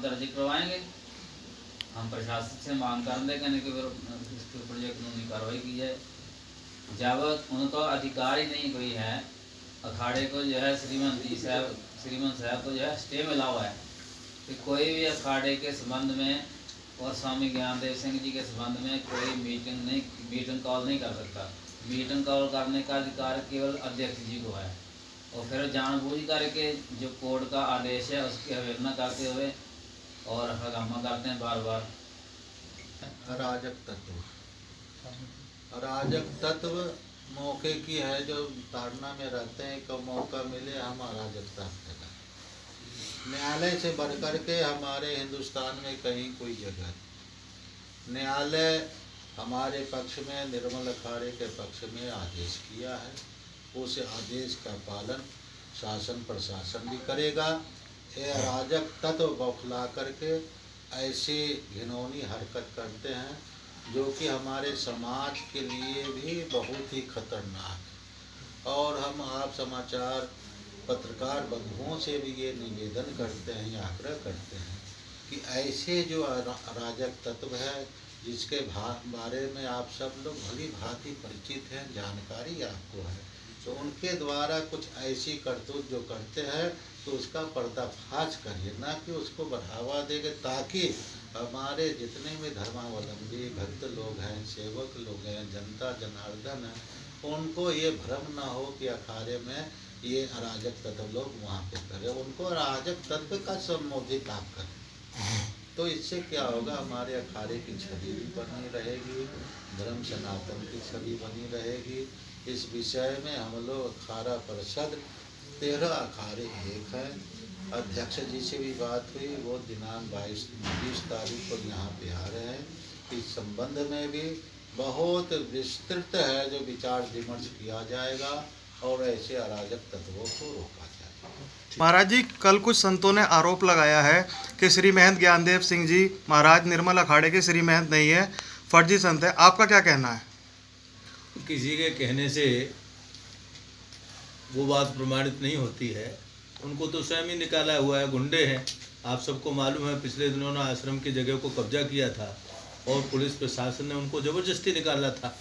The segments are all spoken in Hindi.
दर्ज करवाएंगे। हम प्रशासन से मांग कर देंगे कि इसके ऊपर जो कानूनी कार्रवाई की जाए। जब उनको अधिकार ही नहीं कोई है, अखाड़े को जो है श्रीमंत साहब को जो है स्टे मिला हुआ है कि कोई भी अखाड़े के संबंध में और स्वामी ज्ञानदेव सिंह जी के संबंध में कोई मीटिंग कॉल नहीं कर सकता। मीटिंग कॉल करने का अधिकार केवल अध्यक्ष जी को है। और फिर जानबूझ करके जो कोर्ट का आदेश है उसकी अवहेलना करते हुए और हंगामा करते हैं बार बार। अराजक तत्व मौके की है, जो ताड़ना में रहते हैं कि मौका मिले हम अराजकता फैलाएं। न्यायालय से बढ़कर के हमारे हिंदुस्तान में कहीं कोई जगह नहीं। न्यायालय हमारे पक्ष में, निर्मल अखाड़े के पक्ष में आदेश किया है, उस आदेश का पालन शासन प्रशासन भी करेगा। ये अराजक तत्व बौखला करके ऐसी घिनौनी हरकत करते हैं जो कि हमारे समाज के लिए भी बहुत ही खतरनाक। और हम आप समाचार पत्रकार बंधुओं से भी ये निवेदन करते हैं, आग्रह करते हैं कि ऐसे जो अराजक तत्व है जिसके बारे में आप सब लोग भली भांति परिचित हैं, जानकारी आपको है, तो उनके द्वारा कुछ ऐसी करतूत जो करते हैं तो उसका पर्दाफाश करिए, ना कि उसको बढ़ावा देंगे, ताकि हमारे जितने भी धर्मावलंबी भक्त लोग हैं, सेवक लोग हैं, जनता जनार्दन है, उनको ये भ्रम ना हो कि अखाड़े में ये अराजक तत्व लोग वहाँ पे करें। उनको अराजक तत्व का संबोधित आप करें तो इससे क्या होगा, हमारे अखाड़े की छवि भी बनी रहेगी, धर्म सनातन की छवि बनी रहेगी। इस विषय में हम लोग अखाड़ा परिषद 13 अखाड़े एक हैं। अध्यक्ष जी से भी बात हुई, वो दिनांक 20 तारीख को यहाँ पे आ रहे हैं। इस संबंध में भी बहुत विस्तृत है जो विचार विमर्श किया जाएगा और ऐसे अराजक तत्वों को रोका जाएगा। महाराज जी, कल कुछ संतों ने आरोप लगाया है कि श्री महंत ज्ञानदेव सिंह जी महाराज निर्मल अखाड़े के श्री महंत नहीं है, फर्जी संत है। आपका क्या कहना है? किसी के कहने से वो बात प्रमाणित नहीं होती है। उनको तो स्वयं ही निकाला हुआ है, गुंडे हैं। आप सबको मालूम है, पिछले दिनों ने आश्रम की जगह को कब्जा किया था और पुलिस प्रशासन ने उनको ज़बरदस्ती निकाला था।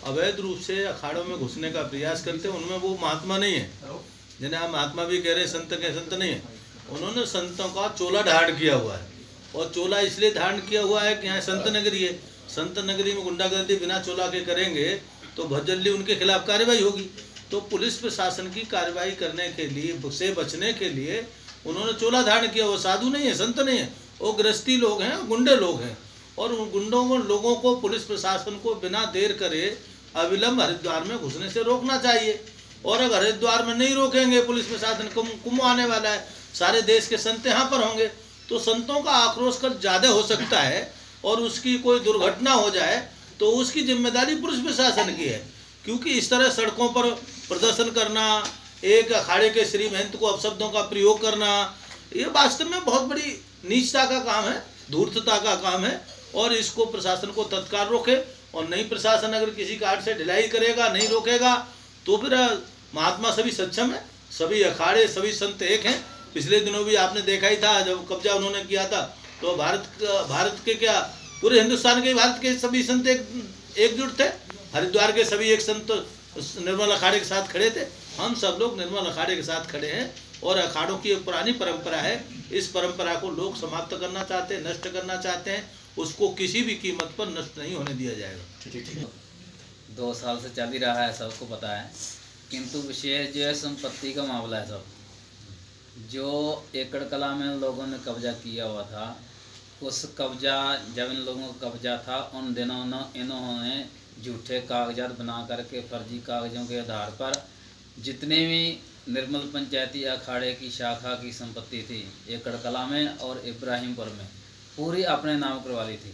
अवैध रूप से अखाड़ों में घुसने का प्रयास करते हैं। उनमें वो महात्मा नहीं है जिन्हें हम महात्मा भी कह रहे हैं, संत के संत नहीं है। उन्होंने संतों का चोला धारण किया हुआ है, और चोला इसलिए धारण किया हुआ है कि यहाँ संत नगरी है। संत नगरी में गुंडागर्दी बिना चोला के करेंगे तो बहुत जल्दी उनके खिलाफ कार्रवाई होगी। तो पुलिस प्रशासन की कार्रवाई करने के लिए, से बचने के लिए उन्होंने चोला धारण किया। वो साधु नहीं है, संत नहीं है, वो गृहस्थी लोग हैं, गुंडे लोग हैं। और उन गुंडों लोगों को पुलिस प्रशासन को बिना देर करे अविलंब हरिद्वार में घुसने से रोकना चाहिए। और अगर हरिद्वार में नहीं रोकेंगे, पुलिस प्रशासन कुंभ आने वाला है, सारे देश के संत यहाँ पर होंगे, तो संतों का आक्रोश कल ज़्यादा हो सकता है और उसकी कोई दुर्घटना हो जाए तो उसकी जिम्मेदारी पुलिस प्रशासन की है। क्योंकि इस तरह सड़कों पर प्रदर्शन करना, एक अखाड़े के श्री महंत को अपशब्दों का प्रयोग करना, ये वास्तव में बहुत बड़ी नीचता का काम है, धूर्तता का काम है। और इसको प्रशासन को तत्काल रोके। और नहीं, प्रशासन अगर किसी कार्ड से ढिलाई करेगा, नहीं रोकेगा, तो फिर महात्मा सभी सक्षम है, सभी अखाड़े सभी संत एक हैं। पिछले दिनों भी आपने देखा ही था, जब कब्जा उन्होंने किया था तो भारत के क्या, पूरे हिंदुस्तान के, भारत के सभी संत एकजुट थे। हरिद्वार के सभी एक संत निर्मल अखाड़े के साथ खड़े थे। हम सब लोग निर्मल अखाड़े के साथ खड़े हैं। और अखाड़ों की एक पुरानी परंपरा है, इस परंपरा को लोग समाप्त करना चाहते हैं, नष्ट करना चाहते हैं। उसको किसी भी कीमत पर नष्ट नहीं होने दिया जाएगा। 2 साल से चल ही रहा है, सबको पता है। किंतु विशेष जो है संपत्ति का मामला है। सब जो एकड़ कला में लोगों ने कब्जा किया हुआ था, उस कब्जा, जब इन लोगों का कब्जा था, उन दिनों इन्होंने झूठे कागजात बना करके, फर्जी कागजों के आधार पर जितने भी निर्मल पंचायती अखाड़े की शाखा की संपत्ति थी एकड़ कला में और इब्राहिमपुर में, पूरी अपने नाम करवा ली थी।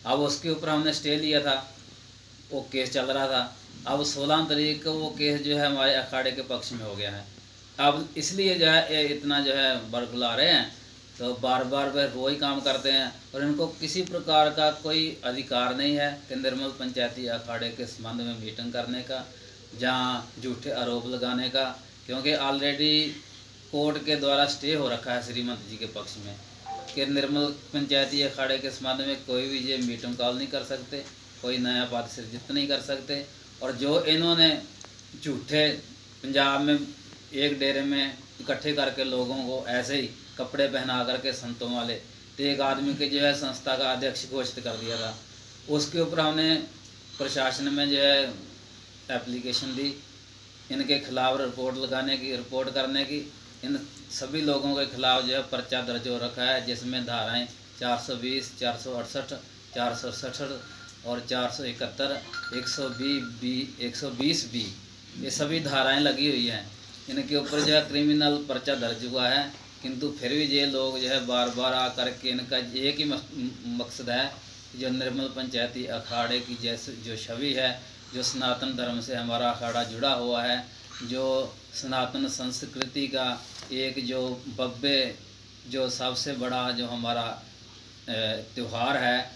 अब उसके ऊपर हमने स्टे लिया था, वो केस चल रहा था। अब 16 तारीख को वो केस जो है हमारे अखाड़े के पक्ष में हो गया है। अब इसलिए जो है ये इतना जो है बरगला रहे हैं, तो बार बार वह वही काम करते हैं। और इनको किसी प्रकार का कोई अधिकार नहीं है कि निर्मल पंचायती अखाड़े के संबंध में मीटिंग करने का, जहाँ झूठे आरोप लगाने का, क्योंकि ऑलरेडी कोर्ट के द्वारा स्टे हो रखा है श्रीमंत जी के पक्ष में। कि निर्मल पंचायती अखाड़े के संबंध में कोई भी ये मीटिंग कॉल नहीं कर सकते, कोई नया पद सृजित नहीं कर सकते। और जो इन्होंने झूठे पंजाब में एक डेरे में इकट्ठे करके लोगों को ऐसे ही कपड़े पहना करके संतों वाले, तो एक आदमी के जो है संस्था का अध्यक्ष घोषित कर दिया था। उसके ऊपर हमने प्रशासन में जो है एप्लीकेशन दी, इनके खिलाफ रिपोर्ट करने की। इन सभी लोगों के खिलाफ जो है पर्चा दर्ज हो रखा है, जिसमें धाराएं 420, 468, 467 और 471, 120B ये सभी धाराएं लगी हुई हैं। इनके ऊपर जो है क्रिमिनल पर्चा दर्ज हुआ है, किंतु फिर भी ये लोग जो है बार बार आकर के इनका एक ही मकसद है, जो निर्मल पंचायती अखाड़े की जैसे जो छवि है, जो सनातन धर्म से हमारा अखाड़ा जुड़ा हुआ है, जो सनातन संस्कृति का एक जो भव्य जो सबसे बड़ा जो हमारा त्यौहार है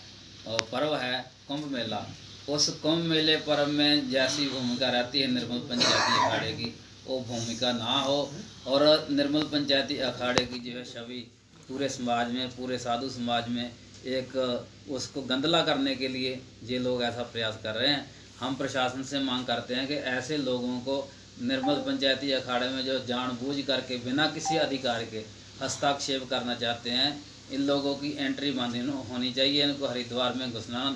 और पर्व है कुंभ मेला, उस कुंभ मेले पर्व में जैसी भूमिका रहती है निर्मल पंचायती अखाड़े की, वो भूमिका ना हो और निर्मल पंचायती अखाड़े की जो है छवि पूरे समाज में, पूरे साधु समाज में एक उसको गंदला करने के लिए ये लोग ऐसा प्रयास कर रहे हैं। हम प्रशासन से मांग करते हैं कि ऐसे लोगों को निर्मल पंचायती अखाड़े में जो जानबूझ करके बिना किसी अधिकार के हस्तक्षेप करना चाहते हैं, इन लोगों की एंट्री बंद होनी चाहिए। इनको हरिद्वार में घुसना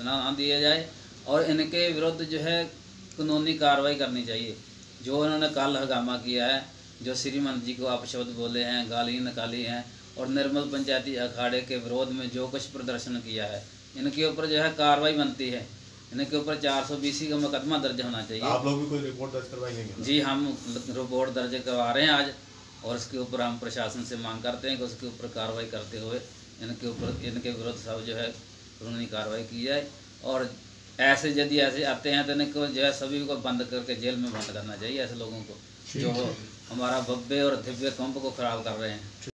ना दिया जाए और इनके विरुद्ध जो है कानूनी कार्रवाई करनी चाहिए। जो इन्होंने कल हंगामा किया है, जो श्रीमंत जी को अपशब्द बोले हैं, गाली निकाली हैं और निर्मल पंचायती अखाड़े के विरोध में जो कुछ प्रदर्शन किया है, इनके ऊपर जो है कार्रवाई बनती है। इनके ऊपर 420 का मुकदमा दर्ज होना चाहिए। आप लोग भी कोई रिपोर्ट दर्ज करवाएंगे? जी, हम रिपोर्ट दर्ज करवा रहे हैं आज, और इसके ऊपर हम प्रशासन से मांग करते हैं कि उसके ऊपर कार्रवाई करते हुए इनके विरुद्ध सब जो है कानूनी कार्रवाई की जाए। और ऐसे यदि ऐसे आते हैं तो इनको जो है सभी को बंद करके जेल में बंद करना चाहिए, ऐसे लोगों को जो हमारा भव्य और दिव्य कुंभ को खराब कर रहे हैं।